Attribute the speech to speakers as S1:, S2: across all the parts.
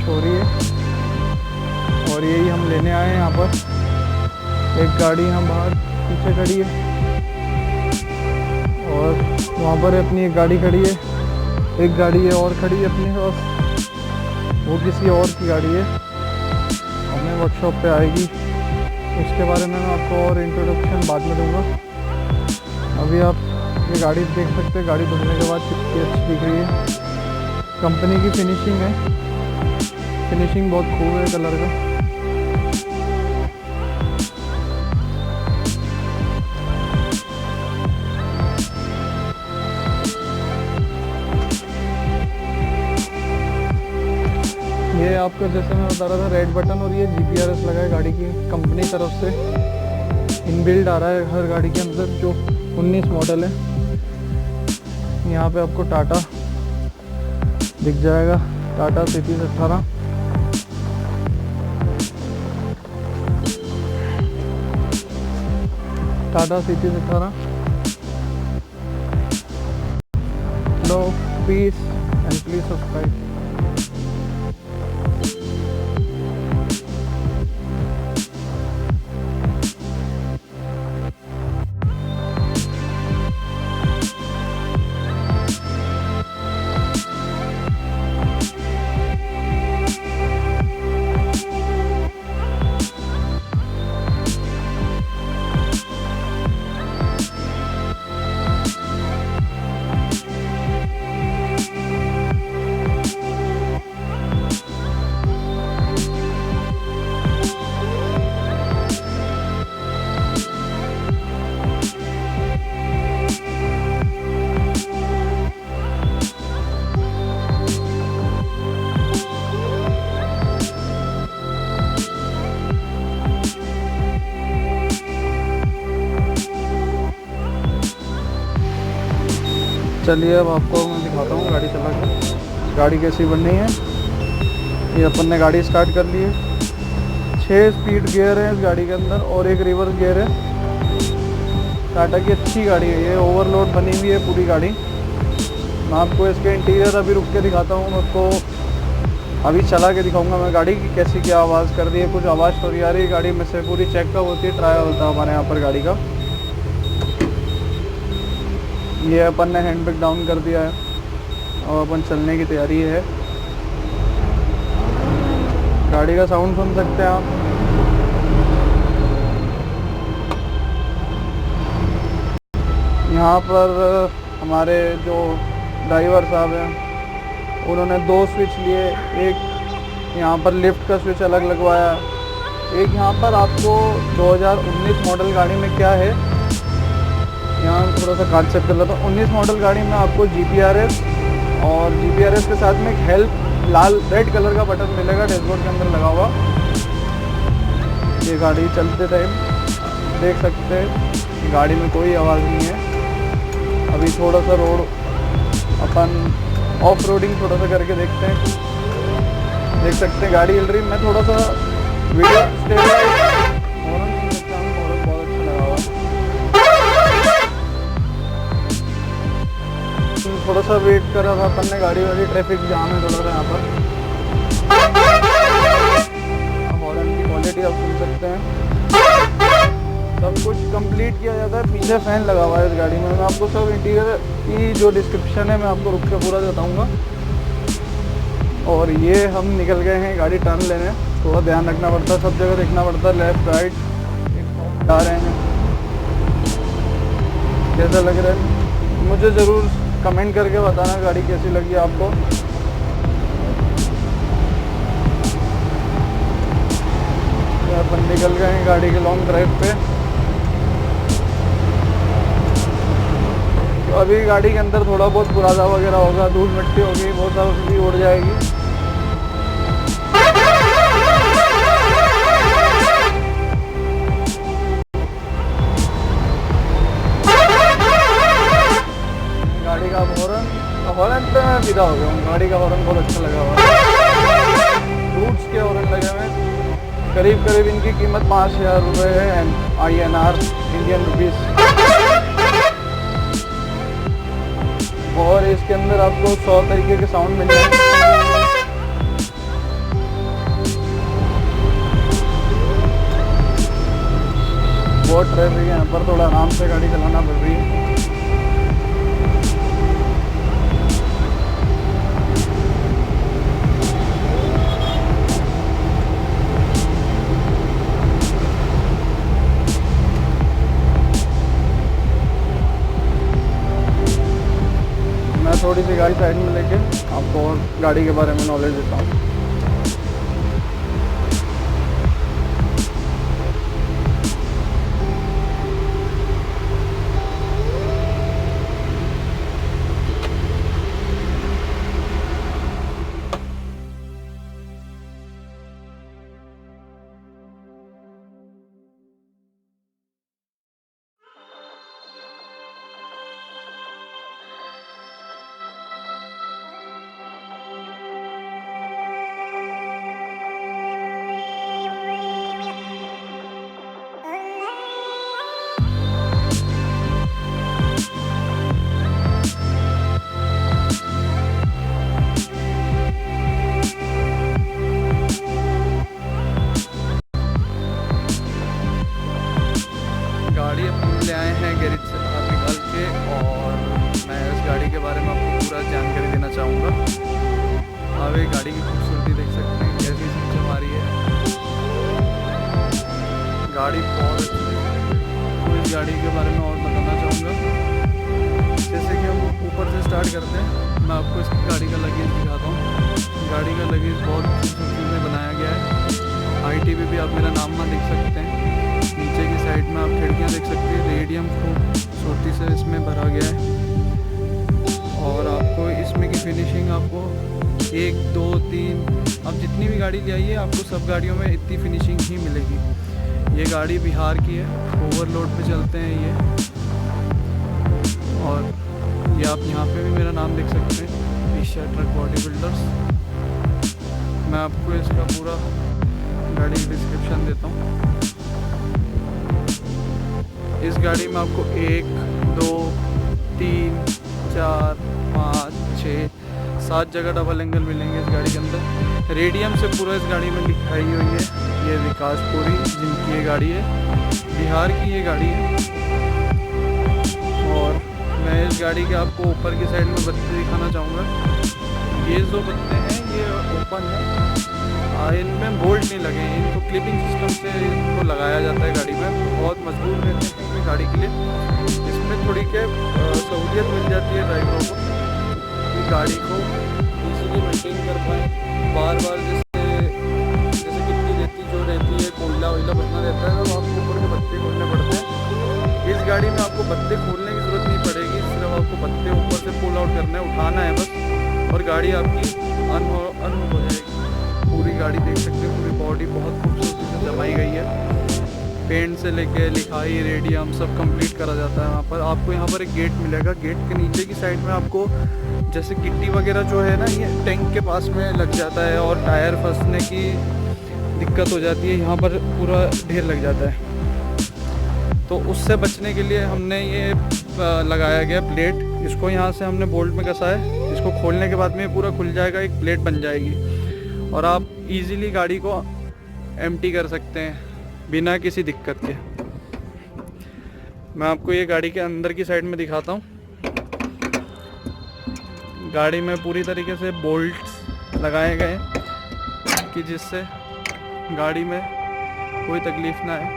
S1: हो रही है और यही हम लेने आए हैं यहाँ पर। एक गाड़ी यहाँ बाहर पीछे खड़ी है और वहाँ पर अपनी एक गाड़ी खड़ी है, एक गाड़ी है और खड़ी है अपने पास, वो किसी और की गाड़ी है, हमें वर्कशॉप पे आएगी, उसके बारे में मैं आपको और इंट्रोडक्शन बाद में दूंगा। अभी आप ये गाड़ी देख सकते हैं, गाड़ी धुलने के बाद कितनी अच्छी दिख रही है। कंपनी की फिनिशिंग है, फिनिशिंग बहुत खूब है कलर का। ये आपका जैसे मैं बता रहा था रेड बटन, और ये जीपीआरएस लगा है गाड़ी की कंपनी तरफ से, इनबिल्ड आ रहा है हर गाड़ी के अंदर जो 19 मॉडल है। यहाँ पे आपको टाटा दिख जाएगा, टाटा CT 18, टाटा CT 18। लो पीस एंड प्लीज सब्सक्राइब। चलिए अब आपको मैं दिखाता हूँ गाड़ी चला के गाड़ी कैसी बन रही है। ये अपन ने गाड़ी स्टार्ट कर ली है। 6 स्पीड गियर है इस गाड़ी के अंदर और एक रिवर्स गियर है। टाटा की अच्छी गाड़ी है ये, ओवरलोड बनी हुई है पूरी गाड़ी। मैं आपको इसके इंटीरियर अभी रुक के दिखाता हूँ, मैं आपको अभी चला के दिखाऊंगा मैं गाड़ी की कैसी क्या आवाज़ कर रही है। कुछ आवाज़ थोड़ी आ रही है गाड़ी में से, पूरी चेकअप होती है, ट्रायल होता है हमारे यहाँ पर गाड़ी का। ये अपन ने हैंड ब्रेक डाउन कर दिया है और अपन चलने की तैयारी है। गाड़ी का साउंड सुन सकते हैं आप। यहाँ पर हमारे जो ड्राइवर साहब हैं उन्होंने 2 स्विच लिए, एक यहाँ पर लिफ्ट का स्विच अलग लगवाया, एक यहाँ पर आपको 2019 मॉडल गाड़ी में क्या है, यहाँ थोड़ा सा कांच चेक कर लेता हूँ। 19 मॉडल गाड़ी में आपको जीपीआरएस और जीपीआरएस के साथ में एक हेल्प लाल रेड कलर का बटन मिलेगा डैशबोर्ड के अंदर लगा हुआ। ये गाड़ी चलते टाइम देख सकते हैं गाड़ी में कोई आवाज़ नहीं है। अभी थोड़ा सा रोड अपन ऑफ रोडिंग थोड़ा सा करके देखते हैं, देख सकते हैं गाड़ी हिल रही। मैं थोड़ा सा वीडियो स्टेबलाइज थोड़ा सा वेट कर रहा था अपन ने, गाड़ी वाली ट्रैफिक जाम है थोड़ा सा यहाँ पर। हॉर्न की क्वालिटी आप सुन सकते हैं, सब कुछ कंप्लीट किया जाता है। पीछे फैन लगा हुआ है इस गाड़ी में। मैं आपको सब इंटीरियर की जो डिस्क्रिप्शन है मैं आपको रुक के पूरा बताऊँगा। और ये हम निकल गए हैं गाड़ी टर्न लेने, थोड़ा ध्यान रखना पड़ता है, सब जगह देखना पड़ता है, लेफ्ट राइट जा रहे हैं। कैसा लग रहा है मुझे ज़रूर कमेंट करके बताना गाड़ी कैसी लगी आपको। अपन निकल गए हैं गाड़ी के लॉन्ग ड्राइव पे। तो अभी गाड़ी के अंदर थोड़ा बहुत पुराना वगैरह होगा, धूल मिट्टी होगी, बहुत सारी भी उड़ जाएगी। गाड़ी का हॉर्न पे मैं फिदा हो गया हूँ। गाड़ी का हॉर्न बहुत अच्छा लगा हुआ है। रूट्स के हॉर्न लगे हुए हैं, करीब करीब इनकी कीमत 5000 रुपये है INR, इंडियन रुपीस। और इसके अंदर आपको 100 तरीके के साउंड मिल जाएंगे। बहुत ट्रैफिक है यहाँ पर, थोड़ा आराम से गाड़ी चलाना पड़ रही है। मैं थोड़ी सी गाड़ी साइड में लेके आपको और गाड़ी के बारे में नॉलेज देता हूँ। गाड़ी अपन ले आए हैं गैरेज से बाहर निकाल के, और मैं इस गाड़ी के बारे में आपको पूरा जानकारी देना चाहूँगा। आप ये गाड़ी की खूबसूरती देख सकते हैं, कैसी सीट हमारी है, गाड़ी बहुत अच्छी है। तो इस गाड़ी के बारे में और बताना चाहूँगा। जैसे कि हम ऊपर से स्टार्ट करते हैं, मैं आपको इस गाड़ी का लगेज दिखाता हूँ। गाड़ी का लगेज बहुत खूबसूरती से बनाया गया है। ITBB आप मेरा नाम ना देख सकते हैं। नीचे की साइड में आप खिड़कियाँ देख सकते हैं, रेडियम खूबसूरती से इसमें भरा गया है। और आपको इसमें की फिनिशिंग आपको 1 2 3 अब जितनी भी गाड़ी ले आइए आपको सब गाड़ियों में इतनी फिनिशिंग ही मिलेगी। ये गाड़ी बिहार की है, ओवरलोड पे चलते हैं ये। और ये आप यहाँ पे भी मेरा नाम देख सकते हैं, एशिया ट्रक बॉडी बिल्डर्स। मैं आपको इसका पूरा गाड़ी की डिस्क्रिप्शन देता हूँ। इस गाड़ी में आपको 1 2 3 4 5 6 7 जगह डबल एंगल मिलेंगे इस गाड़ी के अंदर। रेडियम से पूरा इस गाड़ी में लिखाई हुई है। ये विकासपुरी जिनकी ये गाड़ी है, बिहार की ये गाड़ी है। और मैं इस गाड़ी के आपको ऊपर की साइड में बत्ती दिखाना चाहूँगा। ये जो बत्ते हैं ये ओपन है, इनमें बोल्ट नहीं लगे हैं, इनको क्लिपिंग सिस्टम से इनको लगाया जाता है गाड़ी में। बहुत मजबूत रहते हैं गाड़ी के लिए। इसमें थोड़ी के सहूलियत मिल जाती है ड्राइवरों को कि गाड़ी को इजीली मेंटेन कर पाए। बार बार जैसे गिट्टी रहती जो रहती है, कोयला वोयला बनना रहता है, तो आपको ऊपर के बत्ते खोलने पड़ते हैं। इस गाड़ी में आपको बत्ते खोलने की ज़रूरत नहीं पड़ेगी, सिर्फ आपको बत्ते ऊपर से पुल आउट करना है, उठाना है बस, और गाड़ी आपकी अन हो जाएगी। पूरी गाड़ी देख सकते हैं, पूरी बॉडी बहुत खूबसूरती से जमाई गई है। पेंट से लेके लिखाई, रेडियम सब कंप्लीट करा जाता है। वहाँ पर आपको यहाँ पर एक गेट मिलेगा। गेट के नीचे की साइड में आपको जैसे गिट्टी वगैरह जो है ना, ये टैंक के पास में लग जाता है और टायर फंसने की दिक्कत हो जाती है, यहाँ पर पूरा ढेर लग जाता है। तो उससे बचने के लिए हमने ये लगाया गया प्लेट। इसको यहाँ से हमने बोल्ट में कसा है। इसको खोलने के बाद में पूरा खुल जाएगा, एक प्लेट बन जाएगी और आप इजीली गाड़ी को एम्प्टी कर सकते हैं बिना किसी दिक्कत के। मैं आपको ये गाड़ी के अंदर की साइड में दिखाता हूँ। गाड़ी में पूरी तरीके से बोल्ट्स लगाए गए कि जिससे गाड़ी में कोई तकलीफ ना आए।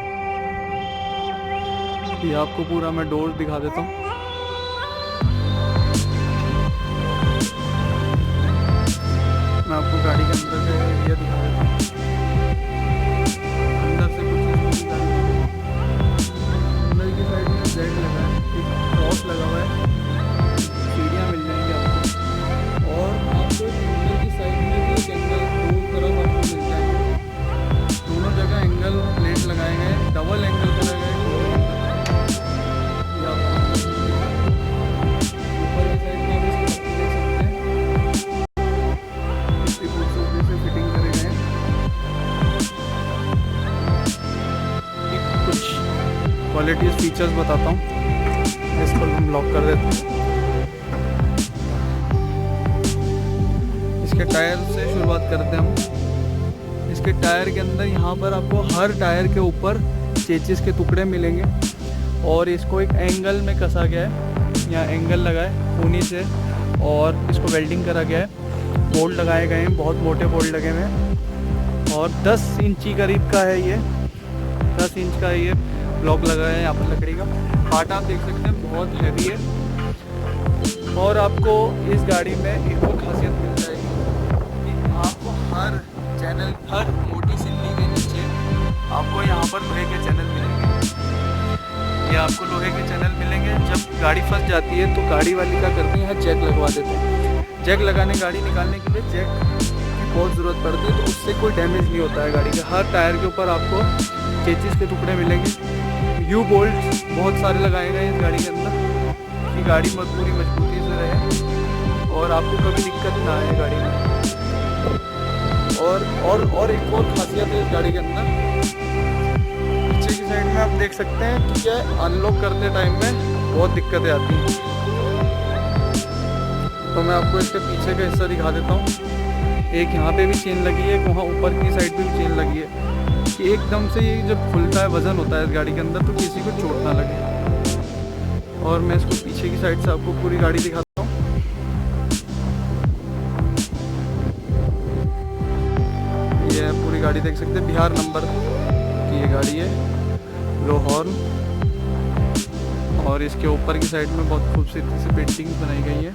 S1: ये आपको पूरा मैं डोर दिखा देता हूँ। मैं आपको गाड़ी के अंदर का एरिया दिखा देता हूँ। अंदर से कुछ अंदर की साइड में जेड लगा है, एक क्रॉस लगा हुआ है, सीढ़ियाँ मिल जाएंगी आपको। और आपको अंदर की साइड में भी एक एंगल दोनों तरफ आपको मिल जाएंगे। दोनों जगह एंगल प्लेट लगाए गए, डबल एंगल बनाए गए। क्वालिटीज़ फीचर्स बताता हूँ। इसको हम लॉक कर देते हैं। इसके टायर से शुरुआत करते हैं हम। इसके टायर के अंदर यहाँ पर आपको हर टायर के ऊपर चेचिस के टुकड़े मिलेंगे और इसको एक एंगल में कसा गया है। यहाँ एंगल लगा है ऊनी से और इसको वेल्डिंग करा गया है। बोल्ट लगाए गए हैं, बहुत मोटे बोल्ट लगे हुए हैं और 10 इंची करीब का है ये, 10 इंच का ये ब्लॉक लगा है यहाँ पर लकड़ी का। पार्ट आप देख सकते हैं बहुत हैवी है। और आपको इस गाड़ी में एक और खासियत मिल जाएगी कि आपको हर चैनल, हर मोटी सिल्ली के नीचे आपको यहाँ पर लोहे के चैनल मिलेंगे। ये आपको लोहे के चैनल मिलेंगे। जब गाड़ी फंस जाती है तो गाड़ी वाली क्या करती है, जैक लगवा देते हैं। जैक लगाने, गाड़ी निकालने के लिए जैक की बहुत ज़रूरत पड़ती है, तो उससे कोई डैमेज नहीं होता है गाड़ी के। हर टायर के ऊपर आपको चेचिस के टुकड़े मिलेंगे। यू बोल्ट बहुत सारे लगाए गए हैं इस गाड़ी के अंदर कि गाड़ी पूरी मजबूती से रहे और आपको कभी दिक्कत ना आए गाड़ी में। और एक और खासियत है इस गाड़ी के अंदर, पीछे की साइड में आप देख सकते हैं कि यह अनलॉक करते टाइम में बहुत दिक्कतें आती हैं। तो मैं आपको इसके पीछे का हिस्सा दिखा देता हूँ। एक यहाँ पे भी चेन लगी है, वहाँ ऊपर की साइड पे भी चेन लगी है कि एकदम से ये जब खुलता है, वज़न होता है इस गाड़ी के अंदर, तो किसी को चोट ना लगे। और मैं इसको पीछे की साइड से आपको पूरी गाड़ी दिखाता हूँ। ये है पूरी गाड़ी, देख सकते हैं बिहार नंबर की ये गाड़ी है। लो हॉर्न और इसके ऊपर की साइड में बहुत खूबसूरती से पेंटिंग बनाई गई है।